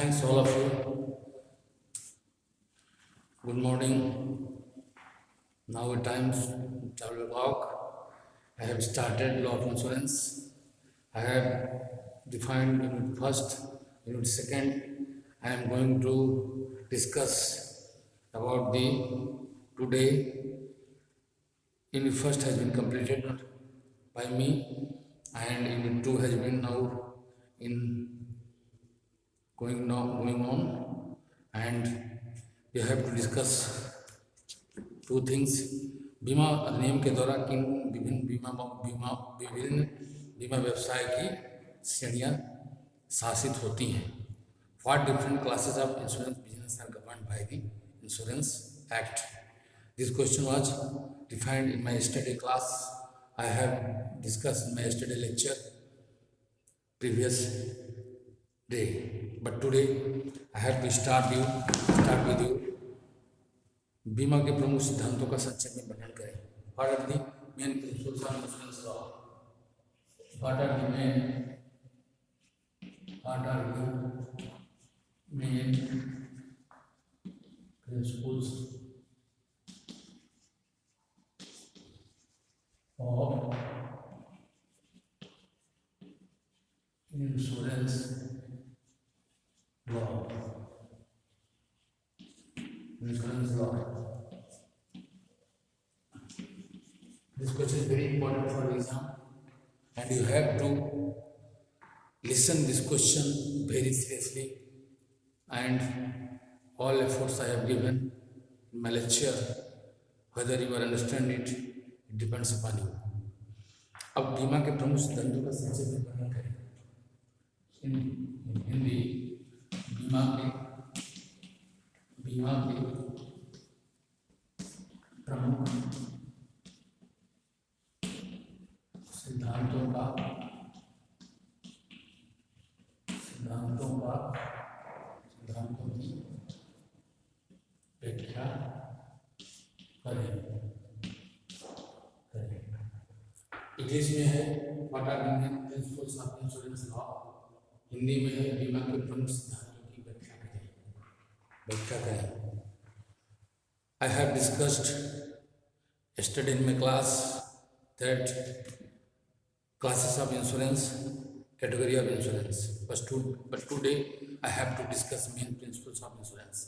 Thanks all of you. Good morning. Now at times 12 o'clock. I have started law of insurance. I have defined unit first, unit second. I am going to discuss about the today. Unit first has been completed by me, and unit 2 has been now going on, and we have to discuss two things. बीमा अधिनियम के द्वारा किन विभिन्न बीमा व्यवसाय की श्रेणियां शासित होती हैं. What different classes of insurance business are governed by the Insurance Act? This question was defined in my yesterday class. I have discussed in my yesterday lecture previous day, but today I have to start with you. बीमा के प्रमुख सिद्धांतों का संक्षेप में वर्णन करें. What are the main principles of insurance law? What are the main principles of insurance law? Insurance law. This question is very important for exam, and you have to listen this question very seriously, and all efforts I have given in my lecture, whether you will understand it, it depends upon you. अब बीमा के प्रमुख सिद्धांतों का संक्षेप में वर्णन करें. हिंदी बीमा के प्रमुख सिद्धांतों की व्याख्या करें. इंग्लिश में है what are the main principles of insurance law. Hindi में है बीमा के प्रमुख सिद्धांतों की व्याख्या करें. I have discussed yesterday in my class that classes of insurance, category of insurance. But today I have to discuss main principles of insurance.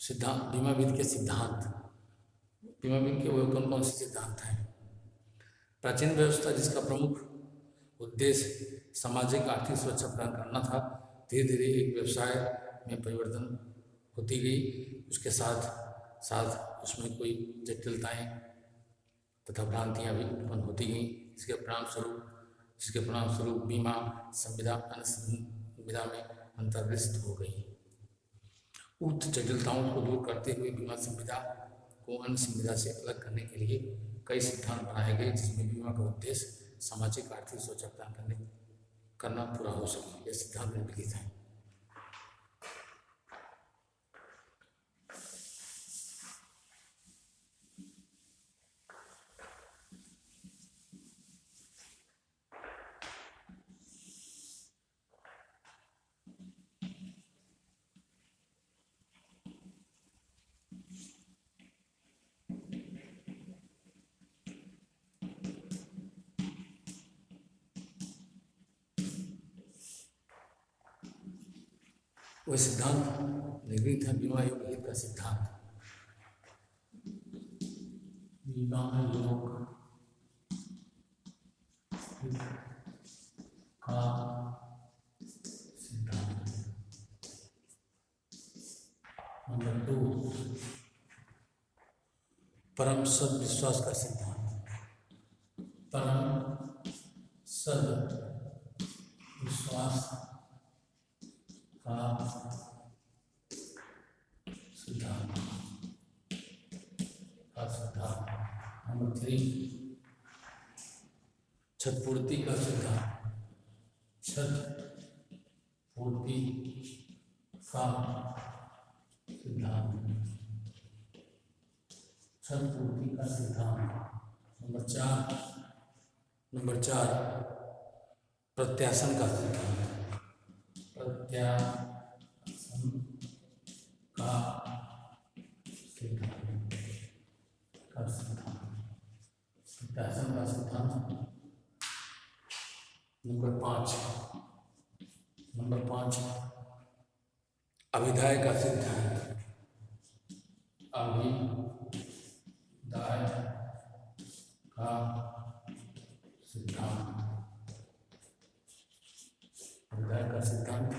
सिद्धांत, बीमा विधि के सिद्धांत. बीमा विधि के वो कौन से सिद्धांत हैं? प्राचीन व्यवस्था जिसका प्रमुख उद्देश्य सामाजिक आर्थिक सुरक्षा प्रदान करना था, धीरे धीरे एक व्यवसाय में परिवर्तन होती गई. उसके साथ उसमें कोई जटिलताएं तथा भ्रांतियां भी उत्पन्न होती गई, जिसके परिणाम स्वरूप बीमा संविदा अन्य संविदा में अंतर्भुक्त हो गई. उक्त जटिलताओं को दूर करते हुए बीमा संविदा को अन्य संविदा से अलग करने के लिए कई सिद्धांत बनाए गए, जिसमें बीमा का उद्देश्य सामाजिक आर्थिक सुरक्षा प्रदान करना पूरा हो सके. यह सिद्धांत निम्नलिखित हैं. वह सिद्धांत निगृहित है बीमा योग हित का सिद्धांत. बीमा योग का सिद्धांत. नंबर 2, परम सद विश्वास का सिद्धांत. परम सद विश्वास का सिद्धांत. नंबर 3, क्षतिपूर्ति का सिद्धांत. क्षतिपूर्ति का सिद्धांत. नंबर 4, प्रत्यासन का सिद्धांत. प्रत्यासन सिद्धांत का सिद्धांत, प्रत्यासन का सिद्धांत। नंबर 5 अभिधाय का सिद्धांत। अभिधाय का सिद्धांत, अभिधाय का सिद्धांत।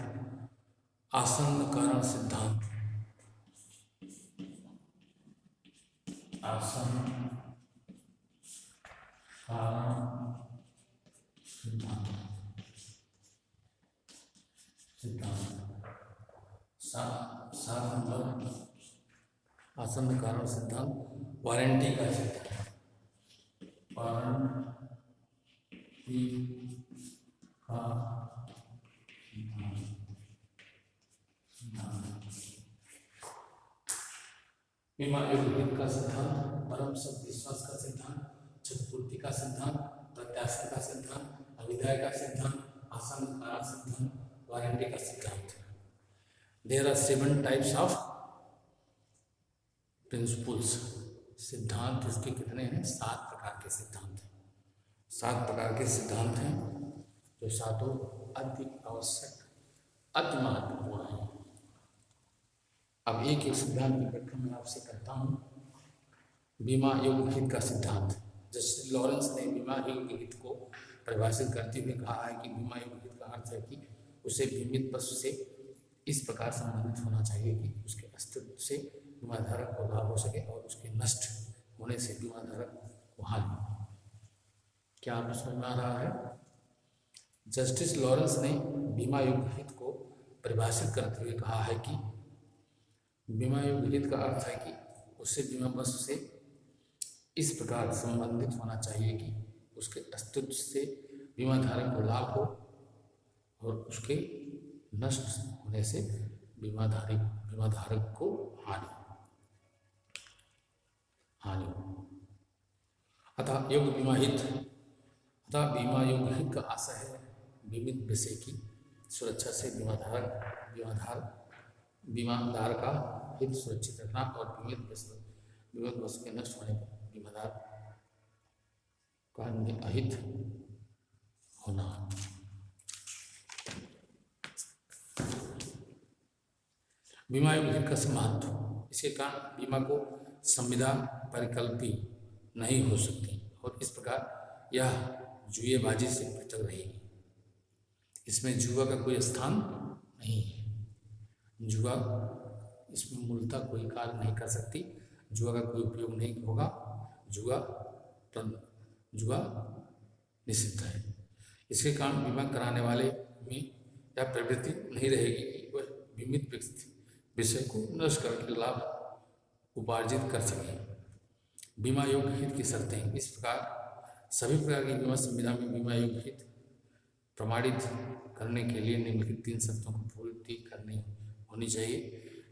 आसन्न कारण सिद्धांत, आसन्न कारण सिद्धांत, सात नंबर आसन्न कारण सिद्धांत। वारंटी का सिद्धांत, वारंटी का बीमा एवं हित का सिद्धांत। परम सत्य विश्वास का सिद्धांत। क्षतिपूर्ति का सिद्धांत। प्रत्यासन का सिद्धांत। अभिधाय का सिद्धांत। आसन्न कारण सिद्धांत। वारंटी का सिद्धांत। There are 7 types of principles। सिद्धांत इसके कितने हैं? 7 प्रकार के सिद्धांत हैं। 7 प्रकार के सिद्धांत हैं जो सातों अति आवश्यक, अति महत्वपूर्ण है। अब एक एक सिद्धांत की व्याख्या मैं आपसे करता हूँ। बीमा योग्य हित का सिद्धांत। जस्टिस लॉरेंस ने बीमा योग्य हित को परिभाषित करते हुए कहा है कि बीमा योग्य हित का अर्थ है कि उसे बीमित पशु से इस प्रकार संबंधित होना चाहिए कि उसके अस्तित्व से बीमाधारक को लाभ हो सके और उसके नष्ट होने से बीमाधारक को हानि। क्या आपको समझ में आ रहा है? जस्टिस लॉरेंस ने बीमा योग्य हित को परिभाषित करते हुए कहा है कि बीमा योग्य हित का अर्थ है कि उससे बीमा पशु से इस प्रकार संबंधित होना चाहिए कि उसके अस्तित्व से बीमाधारक को लाभ हो और उसके नष्ट होने से बीमाधारक को हानि हो। अतः बीमा योग्य हित का आशय है बीमित विषय की सुरक्षा से बीमादार का हित सुरक्षित रखना और बीमित वस्तु के नष्ट होने पर बीमादार का अहित होना। बीमा योग्य हित का महत्व। इसके कारण बीमा को संविदा परिकल्पी नहीं हो सकती और इस प्रकार यह जुएबाजी से पृथक रहेगी। इसमें जुआ का कोई स्थान नहीं है। जुआ इसमें मूलतः कोई कार्य नहीं कर सकती। जुआ का कोई उपयोग नहीं होगा। जुआ निषिद्ध है। इसके कारण बीमा कराने वाले में यह प्रवृत्ति नहीं रहेगी कि वह बीमित विषय को नष्ट करके लाभ उपार्जित कर सके। बीमा योग्य हित की शर्तें। इस प्रकार सभी प्रकार की बीमा संविधा में बीमा योग्य हित प्रमाणित करने के लिए निम्नलिखित 3 शर्तों को पूर्ति करनी होनी चाहिए।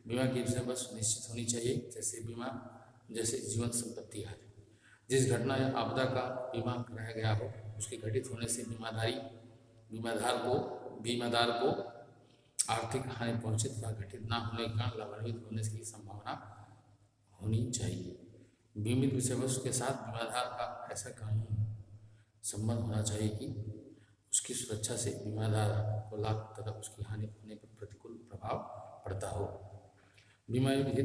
बीमा की विषय वस्तु निश्चित होनी चाहिए, जैसे जीवन संपत्ति है। जिस घटना या आपदा का बीमा कराया गया हो उसके घटित होने से बीमादार को आर्थिक हानि पहुंचे तथा घटित न होने के कारण लाभान्वित होने की संभावना होनी चाहिए। बीमित विषय वस्तु के साथ बीमादार का ऐसा कानून संबंध होना चाहिए कि उसकी सुरक्षा से बीमादार को लाभ तथा उसकी हानि होने पर प्रतिकूल प्रभाव पड़ता हो। बीमा योग्य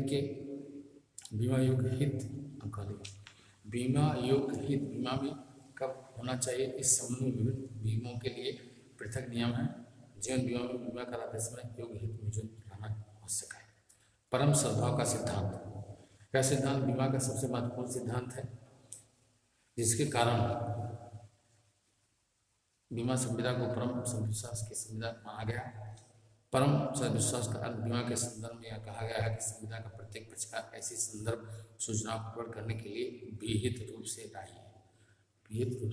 हित बीमा में कब होना चाहिए? इस संबंध में विभिन्न बीमों के लिए पृथक नियम है। जीवन बीमा में बीमा कराते समय योग्य हित मौजूद रहना आवश्यक है। परम सद्भाव का सिद्धांत। यह सिद्धांत बीमा का सबसे महत्वपूर्ण सिद्धांत है, जिसके कारण बीमा संविदा को परम सद्विश्वास की संविदा माना गया। परम सद्विश्वास का अर्थ बीमा के संदर्भ में यह कहा गया है कि संविदा का प्रत्येक पक्षकार ऐसी संदर्भ सूचनाओं को प्रकट करने के लिए विहित रूप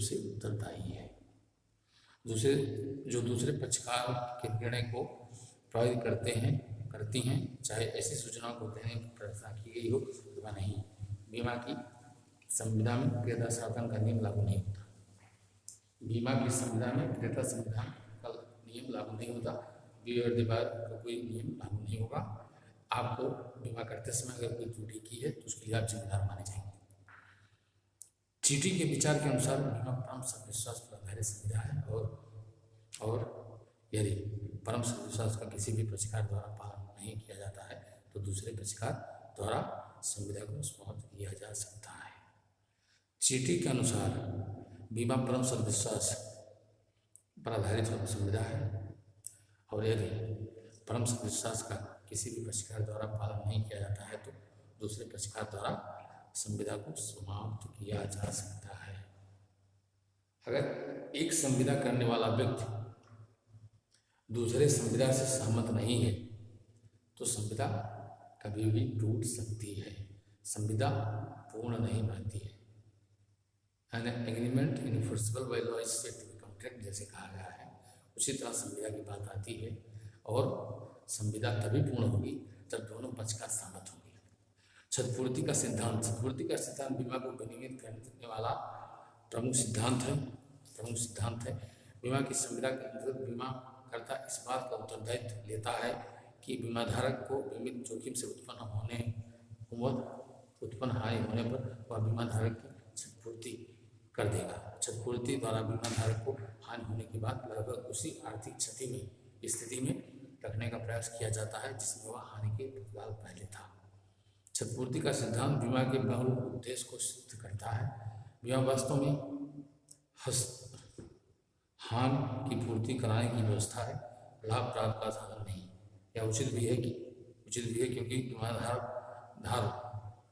से उत्तरदायी है। जो दूसरे पक्षकार के निर्णय को प्रभावित करती हैं, चाहे ऐसी सूचनाओं को देने की प्रार्थना की गई हो अथवा नहीं। बीमा की संविदा में क्रियता साधन का नियम लागू नहीं होता। बीमा की संविदा में क्रियता संविधान का नियम लागू नहीं होता। का कोई नियम लागू नहीं होगा। आपको बीमा करते समय अगर कोई त्रुटि की है तो उसके लिए आप जिम्मेदार माने जाएंगे। चीटी के विचार के अनुसार बीमा परम विश्वास पर आधारित संविदा है और यदि परम विश्वास का किसी भी पक्षकार द्वारा पालन नहीं किया जाता है तो दूसरे पक्षकार द्वारा संविदा को समाप्त किया जा सकता है। चीटी के अनुसार बीमा परम विश्वास पर आधारित संविदा है और यदि परम विश्वास का किसी भी पक्षकार द्वारा पालन नहीं किया जाता है तो दूसरे पक्षकार द्वारा संविदा को समाप्त किया जा सकता है। अगर एक संविदा करने वाला व्यक्ति दूसरे संविदा से सहमत नहीं है तो संविदा कभी भी टूट सकती है, संविदा पूर्ण नहीं बनती है। An agreement enforceable by law is said to be contract जैसे कहा गया है, उसी तरह संविदा की बात आती है और संविदा तभी पूर्ण होगी जब दोनों पक्षकार सहमत होंगे। क्षतिपूर्ति का सिद्धांत। क्षतिपूर्ति का सिद्धांत बीमा को विनियमित करने वाला प्रमुख सिद्धांत है। बीमा की संविदा के अंतर्गत बीमा करता इस बात का उत्तरदायित्व लेता है कि बीमाधारक को बीमित जोखिम से उत्पन्न हानि होने पर वह बीमाधारक की क्षतिपूर्ति कर देगा। क्षतिपूर्ति द्वारा बीमाधारक को हानि होने के बाद लगभग उसी आर्थिक स्थिति में रखने का प्रयास किया जाता है जिसमें वह हानि के प्रतिकाल पहले था। क्षतिपूर्ति का सिद्धांत बीमा के बहु उद्देश्य को सिद्ध करता है। बीमा वास्तव में हानि की पूर्ति कराने की व्यवस्था है, लाभ प्राप्त का साधन नहीं। यह उचित भी है क्योंकि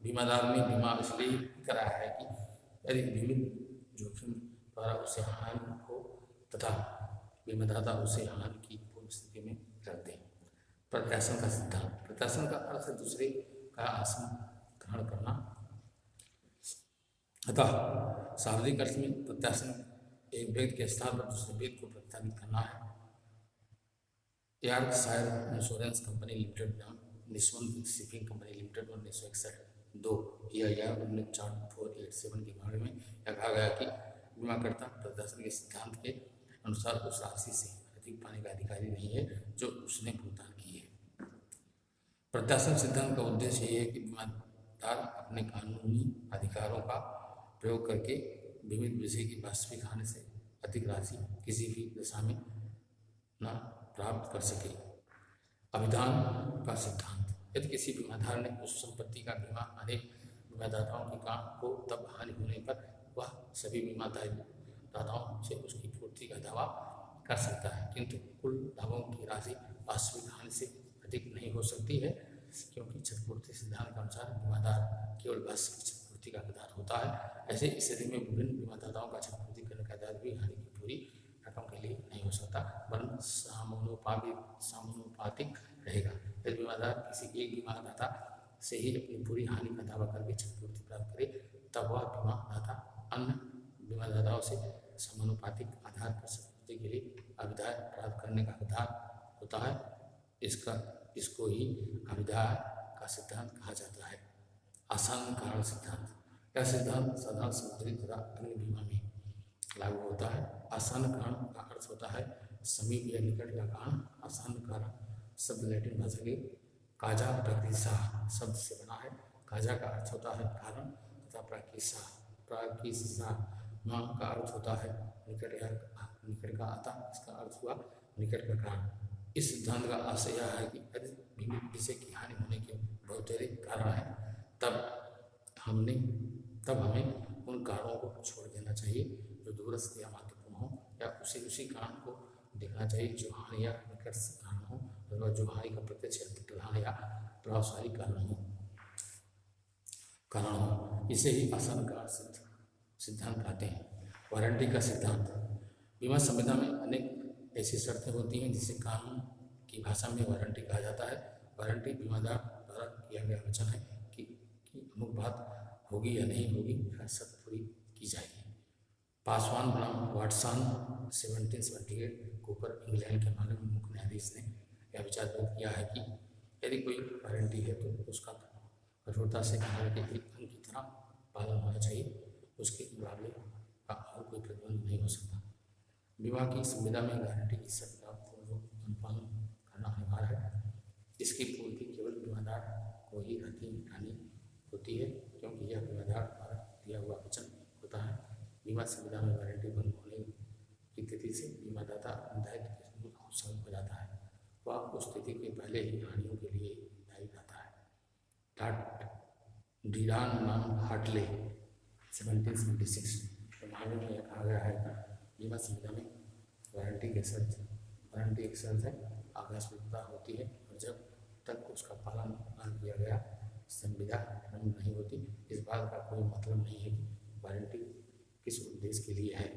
बीमादार ने बीमा इसलिए कराया है कि यदि बीमित जोखिम द्वारा उसे हानि हो तथा बीमादाता उसे हानि की पूर्व स्थिति में रख दे। प्रत्यासन का सिद्धांत। प्रत्यासन का अर्थ है दूसरे का आसन ग्रहण करना। अतः शाब्दिक अर्थ में प्रत्यासन एक व्यक्ति के स्थान पर दूसरे व्यक्ति को प्रत्यानित करना है। Yorkshire insurance company limited Nisbet shipping company limited 1961 EIR 1947 के बारे में यह कहा गया कि बीमाकर्ता प्रत्यासन के सिद्धांत के अनुसार उस राशि से अधिक पाने का अधिकारी नहीं है जो उसने भुगतान की है। प्रत्यासन सिद्धांत का उद्देश्य ये है कि बीमादार अपने कानूनी अधिकारों का प्रयोग करके बीमित विषय की वास्तविक हानि से अधिक राशि किसी भी दशा में न प्राप्त कर सके। अभिधान का सिद्धांत। यदि किसी बीमाधार ने उस संपत्ति का बीमा अनेक बीमादाताओं के काम को तब हानि होने पर वह सभी बीमादाताओं से उसकी पूर्ति का दावा कर सकता है, किंतु कुल लाभों की राशि वास्तविक हानि से अधिक नहीं हो सकती है, क्योंकि क्षतिपूर्ति सिद्धांत के अनुसार बीमादार केवल वास्तविक क्षतिपूर्ति का हकदार होता है। ऐसे स्थिति में विभिन्न बीमादाताओं का क्षतिपूर्ति करने का दायित्व भी हानि की पूरी रकम के लिए नहीं हो सकता, वरन समानुपातिक रहेगा। यदि बीमादार किसी एक बीमादाता से ही अपनी पूरी हानि का दावा करके क्षतिपूर्ति प्राप्त करे तब वह बीमादाता अन्य बीमादाताओं से समानुपातिक आधार पर क्षतिपूर्ति के लिए अभिदाय प्राप्त करने का हकदार होता है। इसको ही अभिदाय का सिद्धांत कहा जाता है। आसान कारण सिद्धांत। यह सिद्धांत साधारण समुद्री तथा अन्य बीमा में लागू होता है। आसान कारण का अर्थ होता है समीप या निकट का कारण। आसान कारण शब्द लैटिन भाषा के काजा प्रकृसा शब्द से बना है। काजा का अर्थ होता है कारण तथा प्राकिसा का अर्थ होता है निकट का आता, इसका अर्थ हुआ निकट का कारण। इस सिद्धांत का आशय यह है कि यदि बीमित विषय की हानि होने के बहुतेरे कारण है तब हमें उन कारणों को छोड़ देना चाहिए जो दूरस्थ या महत्वपूर्ण हो, या उसी कारण को देखना चाहिए जो हानि या निकट कारण हो, अथवा जो हानि का प्रत्यक्ष या प्रधान या प्रभावशाली कारण हो। इसे ही आसान कारण सिद्धांत कहते हैं। वारंटी का सिद्धांत। बीमा संविदा में अनेक ऐसी शर्तें होती हैं जिसे कानून की भाषा में वारंटी कहा जाता है। वारंटी बीमादार द्वारा किया गया वचन है कि अमुक बात होगी या नहीं होगी, यह शर्त पूरी की जाएगी। पासवान बनाम वाटसन 1778 कूपर इंग्लैंड के माननीय मुख्य न्यायाधीश ने यह विचार व्यक्त किया है कि यदि कोई वारंटी है तो उसका कठोरता से कानून के एक अंग की तरह पालन होना चाहिए, उसके मुकाबले का और कोई प्रतिबंध नहीं हो सकता। बीमा की संविदा में गारंटी की शर्त का पूर्ण अनुपालन करना अनिवार्य है। इसकी पूर्ति केवल बीमादार वही हानि होती है, क्योंकि यह बीमाधार द्वारा दिया हुआ वचन होता है। बीमा संविदा में वारंटी भंग होने की तिथि से बीमादाता दायित्व शामिल हो जाता है। वह उस तिथि के पहले ही हानियों के लिए दायी रहता है। डीरान नाम हार्टले 1776 मामले में कहा गया है कि बीमा संविदा में वारंटी एक शर्त है, आकस्मिकता होती है और जब तक उसका पालन न किया गया संविदा रद्द नहीं होती। इस बात का कोई मतलब नहीं है कि वारंटी किस उद्देश्य के लिए है।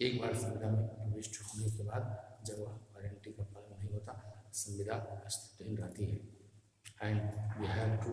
एक बार संविदा में प्रविष्ट होने के बाद जब वह वारंटी का पालन नहीं होता, संविदा अस्तित्वहीन रहती है। एंड वी हैव टू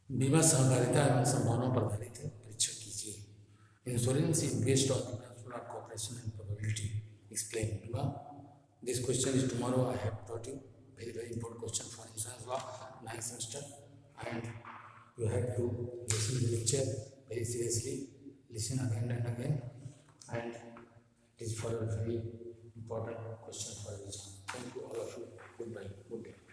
बीमा सहकारिता एवं संभावनाओं पर आधारित है, परीक्षण कीजिए। Insurance is based on the principle of cooperation and probability. Explain. बीमा, this question is tomorrow I have taught you very important question for insurance law 9th semester, and you have to listen the lecture very seriously, listen again and again, and it is for a very important question for exam. Thank you all of you. Goodbye. Good day.